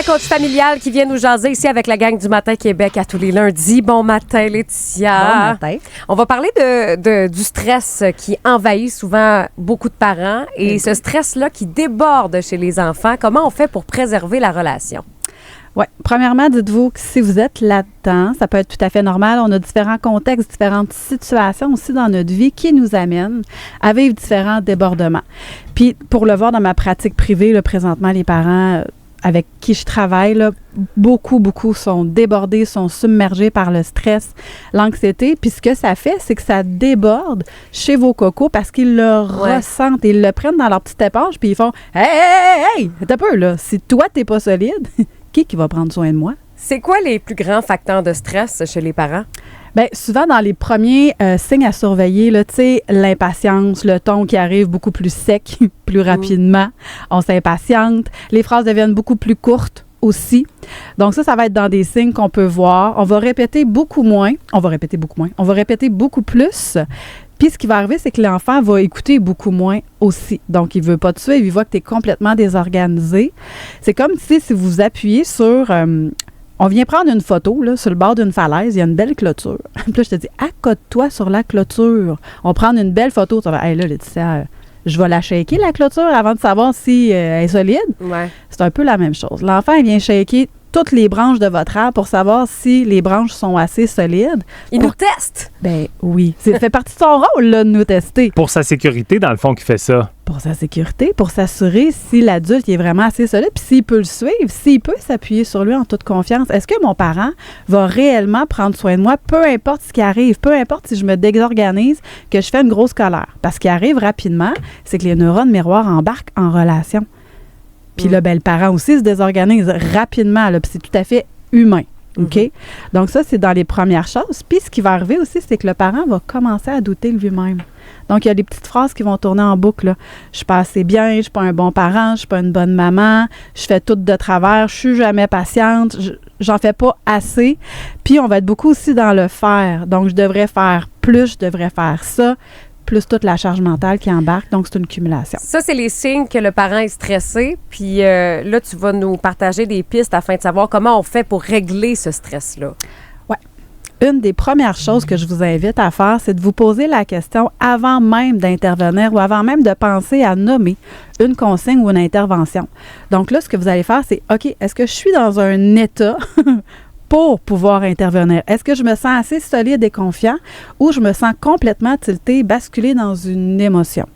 Laetitia, coach familiale, qui vient nous jaser ici avec la gang du Matin Québec à tous les lundis. Bon matin, Laetitia. Bon matin. On va parler du stress qui envahit souvent beaucoup de parents et ce stress-là qui déborde chez les enfants. Comment on fait pour préserver la relation? Oui. Premièrement, dites-vous que si vous êtes là-dedans, ça peut être tout à fait normal. On a différents contextes, différentes situations aussi dans notre vie qui nous amènent à vivre différents débordements. Puis, pour le voir dans ma pratique privée, là, présentement, les parents avec qui je travaille, là, beaucoup sont débordés, sont submergés par le stress, l'anxiété. Puis ce que ça fait, c'est que ça déborde chez vos cocos parce qu'ils le ressentent. Ils le prennent dans leur petite éponge puis ils font « Hey, t'as peu, là. Si toi, t'es pas solide, qui va prendre soin de moi? » C'est quoi les plus grands facteurs de stress chez les parents? Bien, souvent, dans les premiers signes à surveiller, là, tu sais, l'impatience, le ton qui arrive beaucoup plus sec, plus rapidement, on s'impatiente, les phrases deviennent beaucoup plus courtes aussi. Donc ça va être dans des signes qu'on peut voir. On va répéter beaucoup moins, on va répéter beaucoup plus. Puis ce qui va arriver, c'est que l'enfant va écouter beaucoup moins aussi. Donc, il ne veut pas te suivre, il voit que tu es complètement désorganisé. C'est comme si vous appuyez sur... on vient prendre une photo là, sur le bord d'une falaise, il y a une belle clôture. Puis là, je te dis, accote-toi sur la clôture. On prend une belle photo. Tu vas dire, hey, là, Laetitia, je vais la shaker, la clôture, avant de savoir si elle est solide. Ouais. C'est un peu la même chose. L'enfant, il vient shaker toutes les branches de votre arbre pour savoir si les branches sont assez solides. Il nous teste! Ben oui. Ça fait partie de son rôle, là, de nous tester. Pour sa sécurité, dans le fond, qui fait ça. Pour sa sécurité, pour s'assurer si l'adulte est vraiment assez solide, puis s'il peut le suivre, s'il peut s'appuyer sur lui en toute confiance. Est-ce que mon parent va réellement prendre soin de moi, peu importe ce qui arrive, peu importe si je me désorganise, que je fais une grosse colère? Parce qu'il arrive rapidement, c'est que les neurones miroirs embarquent en relation. Puis là, ben, le parent aussi se désorganise rapidement, là, puis c'est tout à fait humain. OK? Donc ça, c'est dans les premières choses. Puis ce qui va arriver aussi, c'est que le parent va commencer à douter de lui-même. Donc, il y a des petites phrases qui vont tourner en boucle, là. Je suis pas assez bien, je suis pas un bon parent, je suis pas une bonne maman, je fais tout de travers, je suis jamais patiente, j'en fais pas assez. Puis, on va être beaucoup aussi dans le faire. Donc, je devrais faire plus, je devrais faire ça, plus toute la charge mentale qui embarque. Donc, c'est une cumulation. Ça, c'est les signes que le parent est stressé. Puis là, tu vas nous partager des pistes afin de savoir comment on fait pour régler ce stress-là. Oui. Une des premières choses que je vous invite à faire, c'est de vous poser la question avant même d'intervenir ou avant même de penser à nommer une consigne ou une intervention. Donc là, ce que vous allez faire, c'est, OK, est-ce que je suis dans un état pour pouvoir intervenir? Est-ce que je me sens assez solide et confiant ou je me sens complètement tiltée, basculée dans une émotion?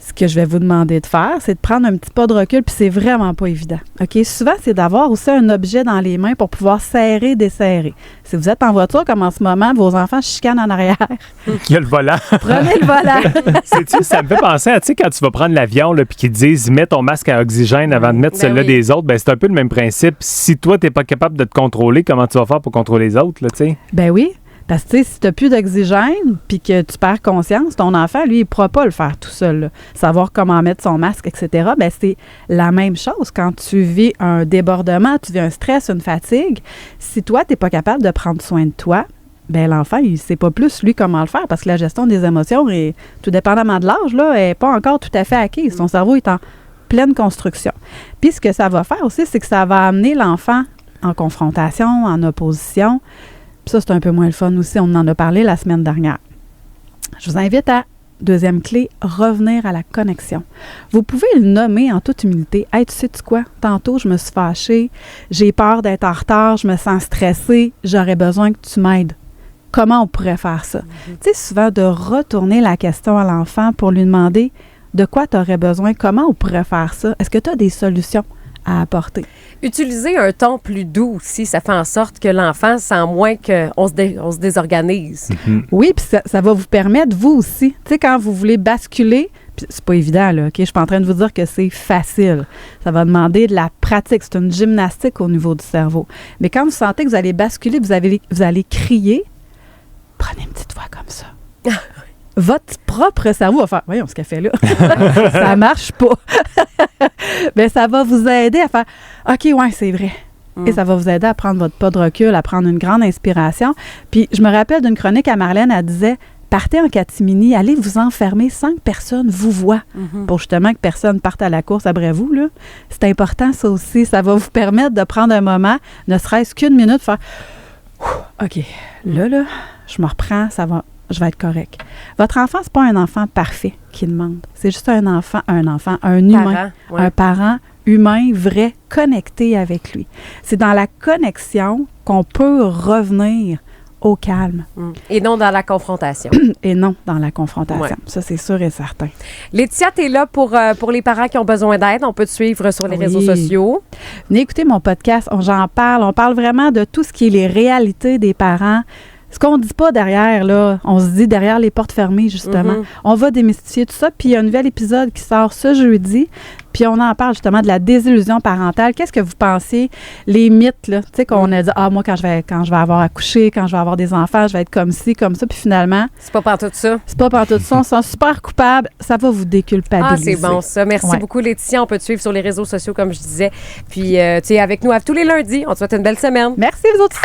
Ce que je vais vous demander de faire, c'est de prendre un petit pas de recul, puis c'est vraiment pas évident. OK? Souvent, c'est d'avoir aussi un objet dans les mains pour pouvoir serrer, desserrer. Si vous êtes en voiture, comme en ce moment, vos enfants chicanent en arrière. Il y a le volant. Prenez le volant. Sais-tu, ça me fait penser à, tu sais, quand tu vas prendre l'avion, puis qu'ils te disent, mets ton masque à oxygène avant de mettre celui-là des autres, ben c'est un peu le même principe. Si toi, t'es pas capable de te contrôler, comment tu vas faire pour contrôler les autres, là, tu sais? Ben oui. Parce que, tu sais, si tu n'as plus d'oxygène puis que tu perds conscience, ton enfant, lui, il ne pourra pas le faire tout seul. Là. Savoir comment mettre son masque, etc. Bien, c'est la même chose quand tu vis un débordement, tu vis un stress, une fatigue. Si toi, tu n'es pas capable de prendre soin de toi, bien, l'enfant, il ne sait pas plus, lui, comment le faire parce que la gestion des émotions, est, tout dépendamment de l'âge, n'est pas encore tout à fait acquise. Son cerveau est en pleine construction. Puis, ce que ça va faire aussi, c'est que ça va amener l'enfant en confrontation, en opposition. Ça, c'est un peu moins le fun aussi. On en a parlé la semaine dernière. Je vous invite à, deuxième clé, revenir à la connexion. Vous pouvez le nommer en toute humilité. « Hey, tu sais-tu quoi? Tantôt, je me suis fâchée. J'ai peur d'être en retard. Je me sens stressée. J'aurais besoin que tu m'aides. Comment on pourrait faire ça? » Tu sais, souvent, de retourner la question à l'enfant pour lui demander de quoi tu aurais besoin, comment on pourrait faire ça? Est-ce que tu as des solutions à apporter? Utiliser un ton plus doux aussi, ça fait en sorte que l'enfant sent moins qu'on se désorganise. Oui, puis ça va vous permettre, vous aussi, tu sais, quand vous voulez basculer, puis c'est pas évident, là, OK? Je suis pas en train de vous dire que c'est facile. Ça va demander de la pratique. C'est une gymnastique au niveau du cerveau. Mais quand vous sentez que vous allez basculer, vous allez crier, prenez une petite voix comme ça. Votre propre cerveau va faire « Voyons ce qu'elle fait là. » Ça marche pas. Bien, ça va vous aider à faire « OK, ouais, c'est vrai. » Et ça va vous aider à prendre votre pas de recul, à prendre une grande inspiration. Puis, je me rappelle d'une chronique à Marlène, elle disait partez en catimini, allez vous enfermer sans que personne vous voie, pour justement que personne parte à la course après vous, là. C'est important, ça aussi. Ça va vous permettre de prendre un moment, ne serait-ce qu'une minute, faire « OK, là, je me reprends, je vais être correct. » Votre enfant, c'est pas un enfant parfait qui demande. C'est juste un humain, un parent humain, vrai, connecté avec lui. C'est dans la connexion qu'on peut revenir au calme. Et non dans la confrontation. Et non dans la confrontation. Ouais. Ça, c'est sûr et certain. Laetitia, tu es là pour les parents qui ont besoin d'aide. On peut te suivre sur les réseaux sociaux. Venez écouter mon podcast. J'en parle. On parle vraiment de tout ce qui est les réalités des parents. Ce qu'on ne dit pas derrière, là, on se dit derrière les portes fermées, justement. On va démystifier tout ça. Puis il y a un nouvel épisode qui sort ce jeudi. Puis on en parle justement de la désillusion parentale. Qu'est-ce que vous pensez, les mythes, là? Tu sais, qu'on a dit, moi, quand je vais avoir accouché, quand je vais avoir des enfants, je vais être comme ci, comme ça. Puis finalement. C'est pas pantoute ça. C'est pas pantoute ça. On se sent super coupable. Ça va vous déculpabiliser. C'est bon, ça. Merci beaucoup, Laetitia. On peut te suivre sur les réseaux sociaux, comme je disais. Puis, tu es avec nous tous les lundis. On te souhaite une belle semaine. Merci, vous autres.